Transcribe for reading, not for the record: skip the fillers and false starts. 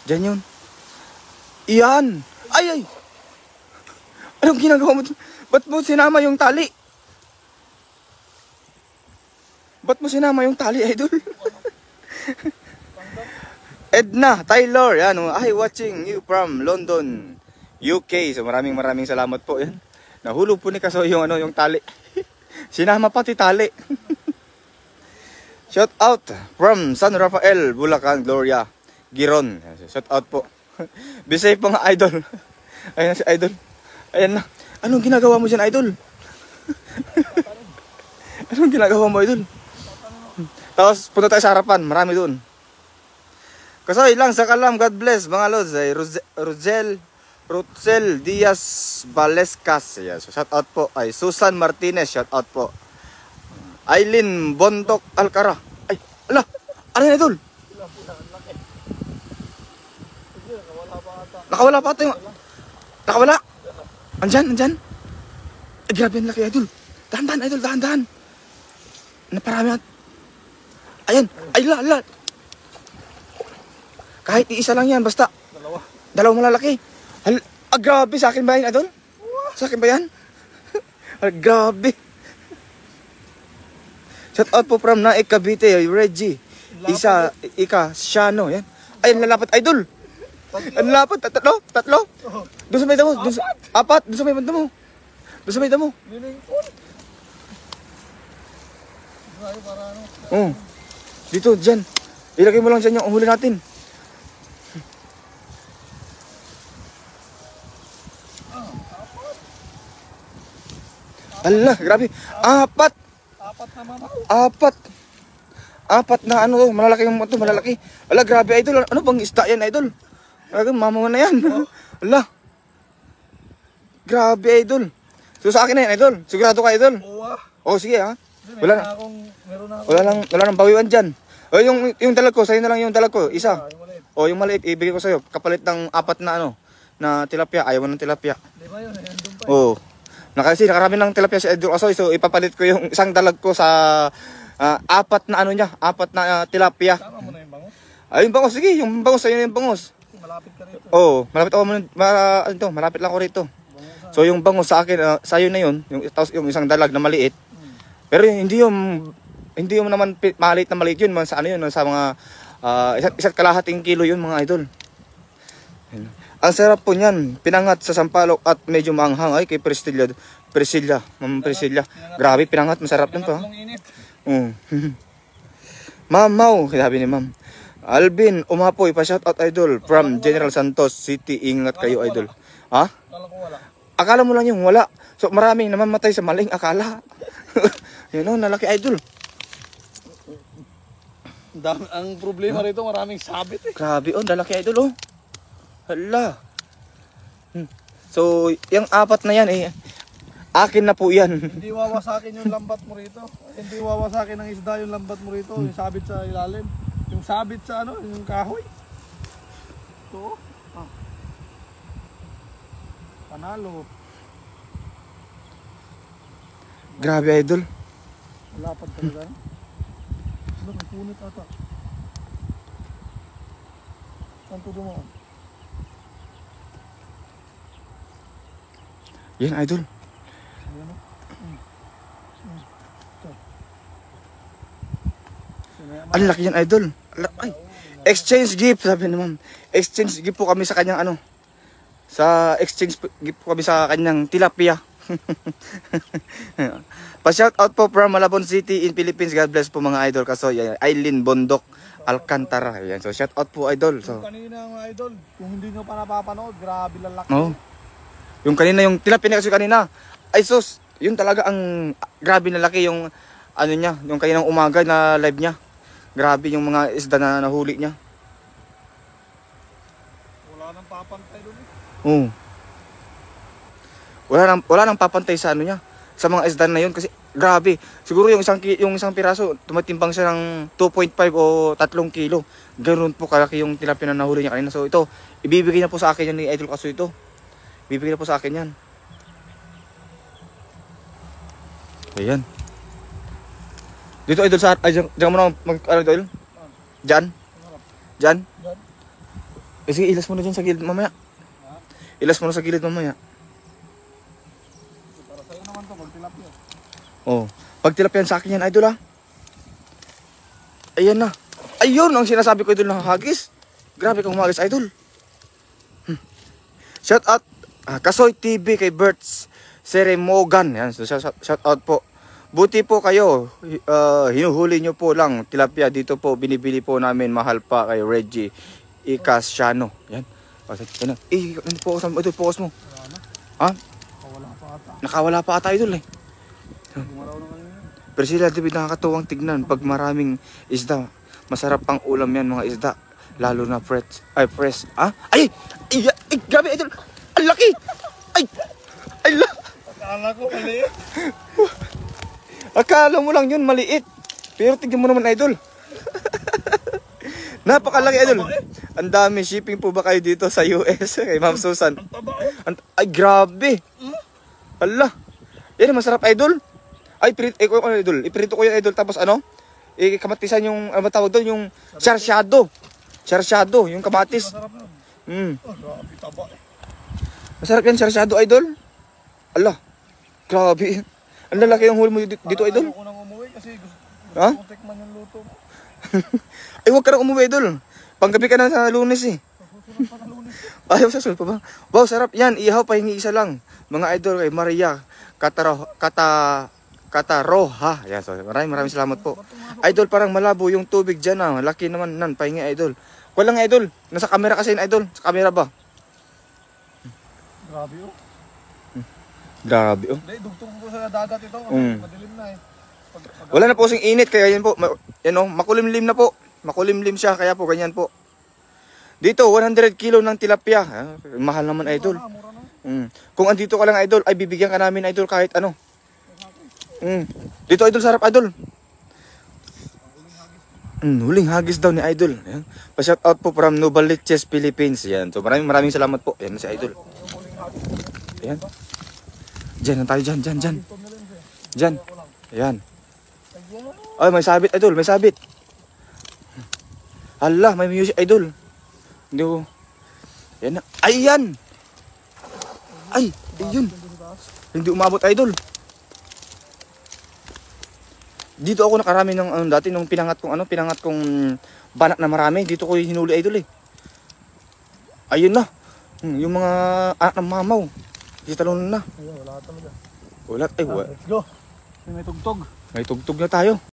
Diyan yun. Iyan. Ay, ay. Anong ginagawa mo? Ba't mo sinama yung tali? Ba't mo sinama yung tali, idol? Edna Taylor, yan. I watching you from London, UK. So maraming salamat po. Yan. Nahulog po ni Kaso yung yung tali. Sinama pati tali. Shout out from San Rafael, Bulacan, Gloria Giron. Shout out po. Be safe mga idol. Ayan na si idol. Ayan na. Anong ginagawa mo dyan, idol? Anong ginagawa mo, idol? Tapos punta tayo sa harapan. Marami doon. Kasoy lang sa kalam. God bless mga lods. Ay Rosel Diaz Valescas. Yes. Shout out po. Ay Susan Martinez. Shout out po. Aileen Bontok Alcara. Ay, ala. Ano yan, idol? Nakawala pa ito yung... Nakawala? Andyan. Ay, grabe yung laki, idol. Dahan-dahan, idol, dahan-dahan. Naparami at... Ayan. Ay, la. Kahit iisa lang yan, basta. Dalawa malalaki. Grabe, sa akin ba yan, idol? Sa akin ba yan? Grabe. Shout out po from Naik Cavite, Reggie. Ika, Shano, yan. Ay, lalapat, idol. Ang lapad, tatlo. Doon sa may damo, apat, doon sa may damo. Doon sa may damo. Oh. Dito, dyan. Ilagay mo lang dyan yung huli natin. Ala, grabe. Apat na ano, malalaki yung ito, malalaki. Ala, grabe, idol. Ano bang isda yan, idol? Mama na yan. Ala. Grabe, idol. So sa akin na yan, idol. Sigurado ka, idol? Oo, sige ha. Wala nang bawiwan dyan. O yung dalag ko, sa'yo na lang yung dalag ko. Isa. O yung maliit, ibigay ko sa'yo. Kapalit ng apat na ano, na tilapia. Ayaw mo ng tilapia. Di ba yun? Oo. Kasi nakarami ng tilapia si Edgar Asoy. So ipapalit ko yung isang dalag ko sa apat na ano niya. Apat na tilapia. Tama mo na yung bangus? Ay, yung bangus. Sige, yung bangus. Sa'yo na yung bangus. Malapit ka rito. Oo. Malapit lang ako rito. So yung bangus sa akin, sa'yo na yun. Yung isang dalag na maliit. Pero hindi yung naman maliit na maliit yun. Sa ano yun, sa mga isa't kalahating kilo yun mga idol. Ang sarap po niyan, pinangat sa sampalok at medyo maanghang. Ay, kay Priscilla, Ma'am Priscilla. Grabe, pinangat, masarap din to. Mamaw, sabi ni Ma'am. Alvin, umapoy, pa-shoutout idol from General Santos City. Ingat kayo, idol. Ha? Akala mo lang yung wala. So, maraming namamatay sa maling akala. Yun o, nalaki, idol. Ang problema rito, maraming sabit eh. Grabe, nalaki, idol, Hala. So, yung apat na yan akin na po yan. Hindi wawasakin yung lambat mo rito. Hindi wawasakin ng isda yung lambat mo rito. Yung sabit sa ilalim. Yung sabit sa ano, yung kahoy. Ito. Panalo. Grabe, idol. Lapad talaga. May punit ata. Saan ito dumaan? Yan, idol. Ang laki yan, idol. Ay, exchange gift, sabi ni Ma'am. Exchange gift po kami sa kanyang ano. Exchange gift po kami sa kanyang tilapia. Pa-shout out po from Malabon City in Philippines. God bless po mga idol. Kaso Aileen Bondok Alcantara. Ayan. So shout out po idol. So kanina mga idol, kung hindi nyo pa napapanood, grabe lang laki. Yung kanina, yung tilapia kasi kanina, ay sus, yun talaga ang grabe na laki yung ano niya, yung kaninang umaga na live niya. Grabe yung mga isda na nahuli niya. Wala nang papantay doon Oo. Wala nang papantay sa ano niya, sa mga isda na yun kasi grabe. Siguro yung isang piraso, tumatimbang siya ng 2.5 o 3 kilo. Ganoon po kalaki yung tilapia na nahuli niya kanina. So ito, ibibigay na po sa akin yan ni Idol Kaso ito. Bibigyan po sa akin yan. Ayan. Dito idol sa... Ay, diyan mo na mag... Ano idol? Diyan? Diyan? Sige, ilas mo na dyan sa gilid mamaya. Ilas mo na sa gilid mamaya. Para sa'yo naman to, pag tilapia. Oh, pag tilapia sa akin yan, idol ah. Ayan na. Ayun ang sinasabi ko idol na hagis. Grabe kang humagis idol. Shout out Kasoy TV kay Berts Seremogan. Yan, so shout out po. Buti po kayo, hinuhuli nyo po lang tilapia dito po, binibili po namin, mahal pa kay Reggie Icasiano. Yan. Yan. Focus mo, idol, focus mo. Ha? Nakawala pa ata. Nakawala pa ata idol eh. Gumalaw na kanina. Pero sila David nakakatuwang tignan pag maraming isda. Masarap pang ulam yan mga isda. Lalo na fresh. Ay, grabe idol. Ang laki. Ay. Akala ko maliit. Akala mo lang yun maliit. Pero tignan mo naman idol. Napakalaki idol. Ang dami. Shipping po ba kayo dito sa US kay Ma'am Susan? Ang taba eh. Ay grabe. Hala. Yan masarap idol. Ay idol. Iprito ko yung idol tapos ano? Kamatisan yung ano tawag doon yung charsyado. Charsyado, yung kamatis. Masarap yun. Mm. Oh, grabe taba eh. Masarap yan charsyado idol. Ala. Grabe. Ang lalaki ng huli mo dito idol. Ayaw ko nang umuwi kasi gusto Ha? kong tikman yung luto mo. Ay huwag ka nang umuwi idol. Panggabi ka na sa Lunes eh. Susunod pa na Lunes. Ayaw sa sul pa ba? Wow, sarap yan. Ihaw pa hingi isa lang. Mga idol kay Maria Kataroha. Yan, so, maraming salamat po. Idol, parang malabo yung tubig dyan ah. Laki naman nan, pahingi idol. Walang idol. Nasa camera kasi yun idol. Sa camera ba? Grabe oh. Grabe oh. Hindi, dugtong po sa dagat ito. Madilim na eh. Wala na po kasing init kaya yan po. Yan oh, makulimlim na po. Makulimlim siya kaya po ganyan po. Dito 100 kilo ng tilapia. Mahal naman idol. Mura na. Kung andito ka lang idol, ay bibigyan ka namin idol kahit ano. Dito idol sarap idol. Huling hagis daw ni idol. Ayan. Pa-shout out po from Novaliches, Philippines. Yan. So maraming salamat po. Yan si idol. Ayan. Diyan na tayo dyan. Diyan. Ayan. Ay may sabit idol, may sabit. Hala, may music idol. Hindi ko. Yan na. Ayan. Ay, yun. Hindi umabot idol. Dito ako nakarami ng dati nung pinangat kong banak na marami. Dito ko hinuli idol eh. Ayun na. Yung mga anak ng mamaw. Di talon na. Ayun, wala talaga. Wala. Ay, wala. Let's go. May tugtog. May tugtog na tayo.